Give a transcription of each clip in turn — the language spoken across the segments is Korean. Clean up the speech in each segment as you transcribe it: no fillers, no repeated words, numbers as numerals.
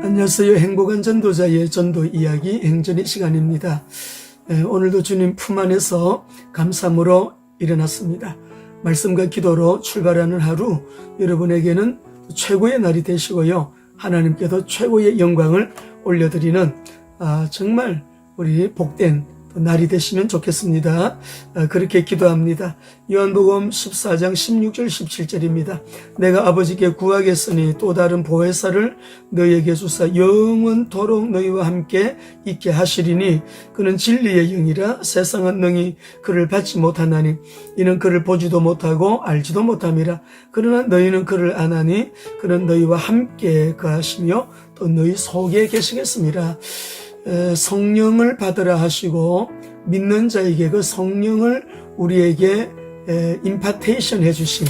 안녕하세요. 행복한 전도자의 전도 이야기 행전의 시간입니다. 오늘도 주님 품 안에서 감사함으로 일어났습니다. 말씀과 기도로 출발하는 하루, 여러분에게는 최고의 날이 되시고요. 하나님께도 최고의 영광을 올려드리는 정말 우리 복된 날이 되시면 좋겠습니다. 그렇게 기도합니다. 요한복음 14장 16절 17절입니다. 내가 아버지께 구하겠으니 또 다른 보혜사를 너희에게 주사 영원토록 너희와 함께 있게 하시리니 그는 진리의 영이라 세상은 능히 그를 받지 못하나니 이는 그를 보지도 못하고 알지도 못함이라. 그러나 너희는 그를 아나니 그는 너희와 함께 거하시며 또 너희 속에 계시겠습니다. 성령을 받으라 하시고 믿는 자에게 그 성령을 우리에게 임파테이션 해주신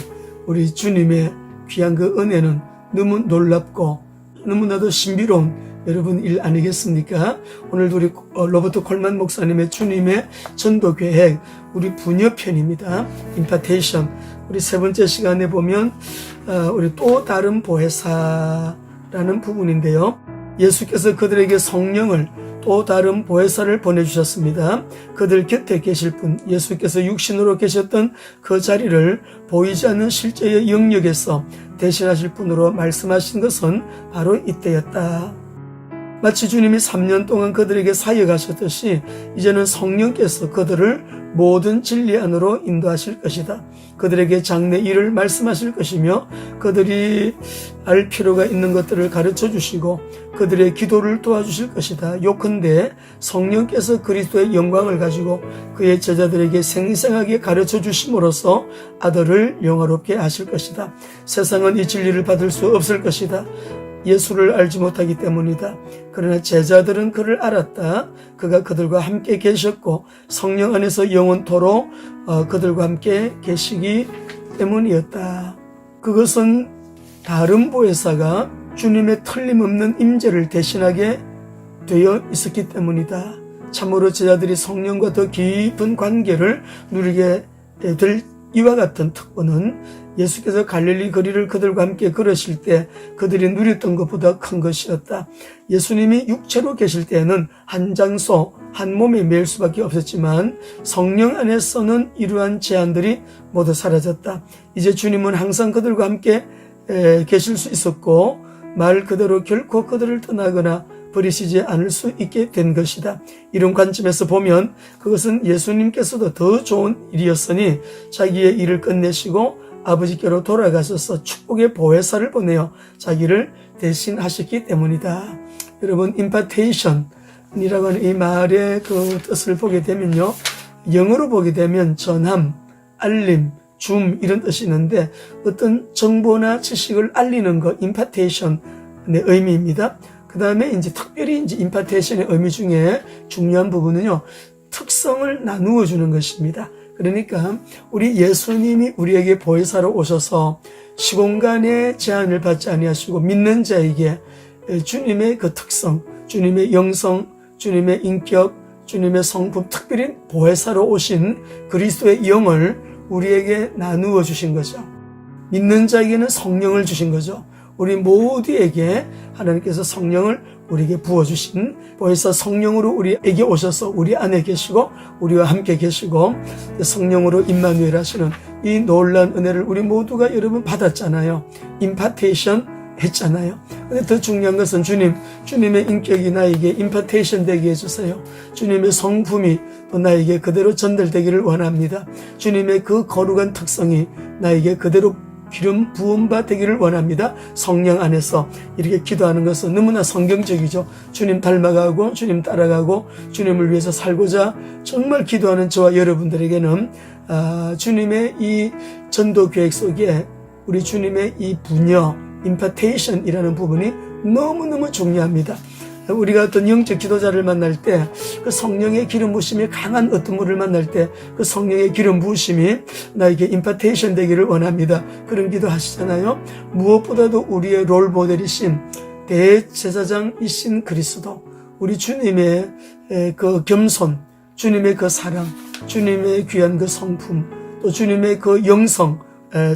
우리 주님의 귀한 그 은혜는 너무 놀랍고 너무나도 신비로운 여러분 일 아니겠습니까? 오늘도 우리 로버트 콜만 목사님의 주님의 전도 계획 우리 부녀편입니다. 임파테이션 우리 세 번째 시간에 보면 우리 또 다른 보혜사라는 부분인데요. 예수께서 그들에게 성령을 또 다른 보혜사를 보내주셨습니다. 그들 곁에 계실 분, 예수께서 육신으로 계셨던 그 자리를 보이지 않는 실제의 영역에서 대신하실 분으로 말씀하신 것은 바로 이때였다. 마치 주님이 3년 동안 그들에게 사역하셨듯이 이제는 성령께서 그들을 모든 진리 안으로 인도하실 것이다. 그들에게 장래 일을 말씀하실 것이며 그들이 알 필요가 있는 것들을 가르쳐 주시고 그들의 기도를 도와주실 것이다. 요컨대 성령께서 그리스도의 영광을 가지고 그의 제자들에게 생생하게 가르쳐 주심으로써 아들을 영화롭게 하실 것이다. 세상은 이 진리를 받을 수 없을 것이다. 예수를 알지 못하기 때문이다. 그러나 제자들은 그를 알았다. 그가 그들과 함께 계셨고 성령 안에서 영원토록 그들과 함께 계시기 때문이었다. 그것은 다른 보혜사가 주님의 틀림없는 임재를 대신하게 되어 있었기 때문이다. 참으로 제자들이 성령과 더 깊은 관계를 누리게 될 이와 같은 특권은 예수께서 갈릴리 거리를 그들과 함께 걸으실 때 그들이 누렸던 것보다 큰 것이었다. 예수님이 육체로 계실 때에는 한 장소, 한 몸에 매일 수밖에 없었지만 성령 안에서는 이러한 제한들이 모두 사라졌다. 이제 주님은 항상 그들과 함께 계실 수 있었고 말 그대로 결코 그들을 떠나거나 버리시지 않을 수 있게 된 것이다. 이런 관점에서 보면 그것은 예수님께서도 더 좋은 일이었으니 자기의 일을 끝내시고 아버지께로 돌아가셔서 축복의 보혜사를 보내어 자기를 대신하셨기 때문이다. 여러분, 임파테이션이라고 하는 이 말의 그 뜻을 보게 되면요, 영어로 보게 되면 전함, 알림, 줌 이런 뜻이 있는데 어떤 정보나 지식을 알리는 것, 임파테이션의 의미입니다. 그 다음에 이제 특별히 이제 임파테이션의 의미 중에 중요한 부분은요, 특성을 나누어 주는 것입니다. 그러니까 우리 예수님이 우리에게 보혜사로 오셔서 시공간의 제한을 받지 아니하시고 믿는 자에게 주님의 그 특성, 주님의 영성, 주님의 인격, 주님의 성품, 특별히 보혜사로 오신 그리스도의 영을 우리에게 나누어 주신 거죠. 믿는 자에게는 성령을 주신 거죠. 우리 모두에게 하나님께서 성령을 우리에게 부어주신 보혜사 성령으로 우리에게 오셔서 우리 안에 계시고 우리와 함께 계시고 성령으로 임마누엘 하시는 이 놀라운 은혜를 우리 모두가 여러분 받았잖아요. 임파테이션 했잖아요. 근데 더 중요한 것은 주님의 인격이 나에게 임파테이션 되게 해주세요. 주님의 성품이 또 나에게 그대로 전달되기를 원합니다. 주님의 그 거룩한 특성이 나에게 그대로 기름 부은 바 되기를 원합니다. 성령 안에서 이렇게 기도하는 것은 너무나 성경적이죠. 주님 닮아가고 주님 따라가고 주님을 위해서 살고자 정말 기도하는 저와 여러분들에게는 주님의 이 전도 계획 속에 우리 주님의 이 부녀, 임파테이션이라는 부분이 너무너무 중요합니다. 우리가 어떤 영적 지도자를 만날 때 그 성령의 기름 부으심이 강한 어떤 분을 만날 때 그 성령의 기름 부으심이 나에게 임파테이션 되기를 원합니다. 그런 기도 하시잖아요. 무엇보다도 우리의 롤 모델이신 대제사장이신 그리스도, 우리 주님의 그 겸손, 주님의 그 사랑, 주님의 귀한 그 성품, 또 주님의 그 영성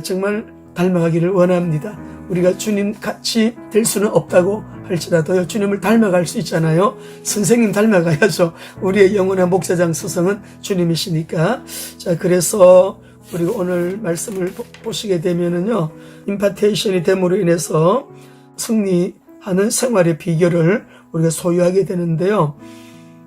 정말 닮아가기를 원합니다. 우리가 주님 같이 될 수는 없다고 할지라도요, 주님을 닮아갈 수 있잖아요. 선생님 닮아가야죠. 우리의 영원한 목자장 스승은 주님이시니까. 자, 그래서 우리가 오늘 말씀을 보시게 되면은요, 임파테이션이 됨으로 인해서 승리하는 생활의 비결을 우리가 소유하게 되는데요.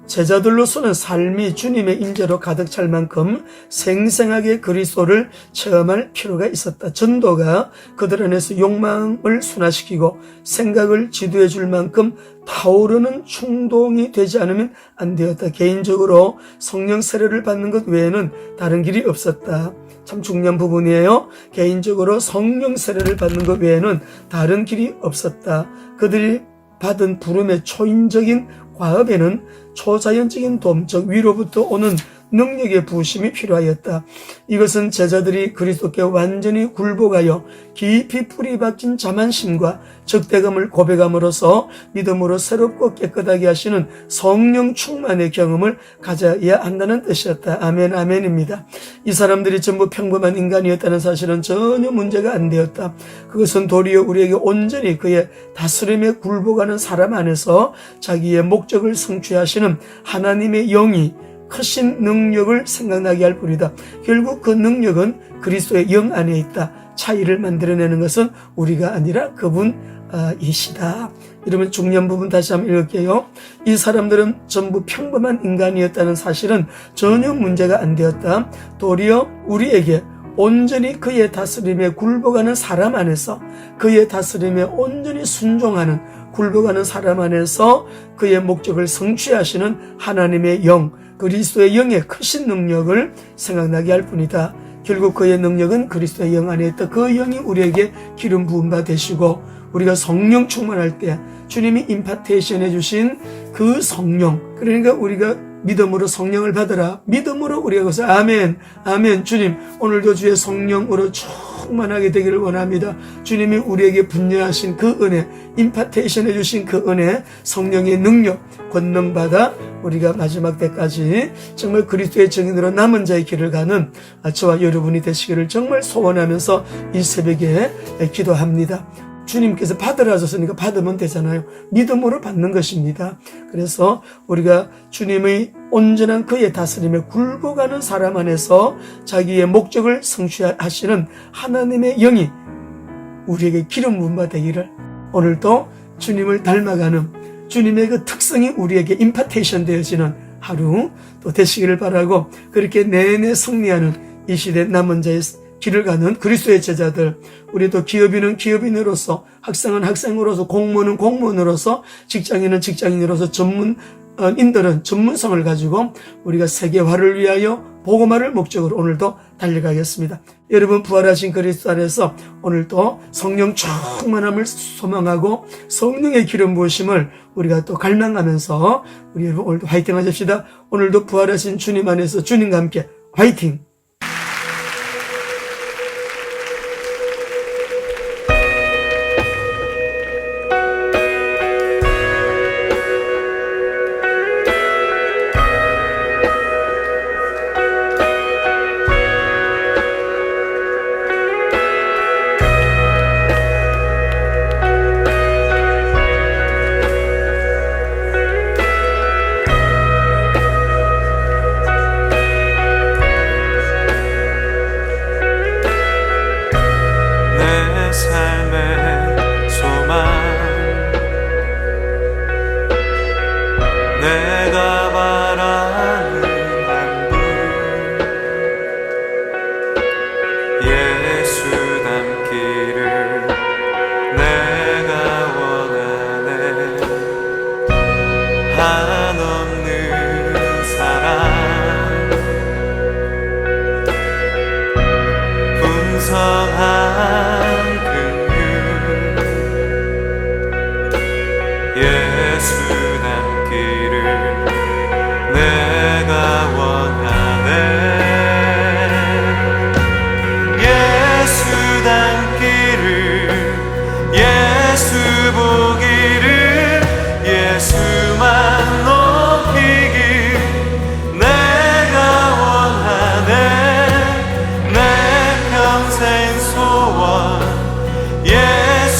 제자들로서는 삶이 주님의 임재로 가득 찰 만큼 생생하게 그리스도를 체험할 필요가 있었다. 전도가 그들 안에서 욕망을 순화시키고 생각을 지도해 줄 만큼 타오르는 충동이 되지 않으면 안 되었다. 개인적으로 성령 세례를 받는 것 외에는 다른 길이 없었다. 참 중요한 부분이에요. 개인적으로 성령 세례를 받는 것 외에는 다른 길이 없었다. 그들이 받은 부름의 초인적인 과업에는 초자연적인 돔적 위로부터 오는 능력의 부심이 필요하였다. 이것은 제자들이 그리스도께 완전히 굴복하여 깊이 뿌리 박힌 자만심과 적대감을 고백함으로써 믿음으로 새롭고 깨끗하게 하시는 성령 충만의 경험을 가져야 한다는 뜻이었다. 아멘, 아멘입니다. 이 사람들이 전부 평범한 인간이었다는 사실은 전혀 문제가 안 되었다. 그것은 도리어 우리에게 온전히 그의 다스림에 굴복하는 사람 안에서 자기의 목적을 성취하시는 하나님의 영이 크신 능력을 생각나게 할 뿐이다. 결국 그 능력은 그리스도의 영 안에 있다. 차이를 만들어내는 것은 우리가 아니라 그분이시다. 이러면 중요한 부분 다시 한번 읽을게요. 이 사람들은 전부 평범한 인간이었다는 사실은 전혀 문제가 안 되었다. 도리어 우리에게 온전히 그의 다스림에 굴복하는 사람 안에서, 그의 다스림에 온전히 순종하는 굴복하는 사람 안에서 그의 목적을 성취하시는 하나님의 영, 그리스도의 영의 크신 능력을 생각나게 할 뿐이다. 결국 그의 능력은 그리스도의 영 안에 있다. 그 영이 우리에게 기름 부은 바 되시고, 우리가 성령 충만할 때 주님이 임파테이션 해주신 그 성령, 그러니까 우리가 믿음으로 성령을 받으라. 믿음으로 우리가 그것을 아멘, 아멘. 주님 오늘도 주의 성령으로 충만하게 되기를 원합니다. 주님이 우리에게 분녀하신 그 은혜, 임파테이션 해주신 그 은혜, 성령의 능력, 권능받아 우리가 마지막 때까지 정말 그리스도의 증인으로 남은 자의 길을 가는 저와 여러분이 되시기를 정말 소원하면서 이 새벽에 기도합니다. 주님께서 받으라 하셨으니까 받으면 되잖아요. 믿음으로 받는 것입니다. 그래서 우리가 주님의 온전한 그의 다스림에 굴복하는 사람 안에서 자기의 목적을 성취하시는 하나님의 영이 우리에게 기름 부은 바 되기를, 오늘도 주님을 닮아가는 주님의 그 특성이 우리에게 임파테이션 되어지는 하루 또 되시기를 바라고, 그렇게 내내 승리하는 이 시대 남은 자의 길을 가는 그리스도의 제자들, 우리도 기업인은 기업인으로서, 학생은 학생으로서, 공무원은 공무원으로서, 직장인은 직장인으로서, 전문인들은 전문성을 가지고 우리가 세계화를 위하여 복음화를 목적으로 오늘도 달려가겠습니다. 여러분 부활하신 그리스도 안에서 오늘도 성령 충만함을 소망하고 성령의 기름 부으심을 우리가 또 갈망하면서 우리 여러분 오늘도 화이팅 하십시다. 오늘도 부활하신 주님 안에서 주님과 함께 화이팅! 평생 소원 예수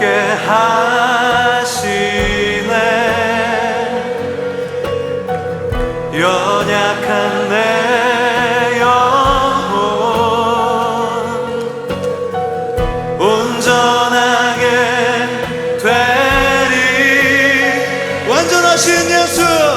새롭게 하시네. 연약한 내 영혼 온전하게 되리. 완전하신 예수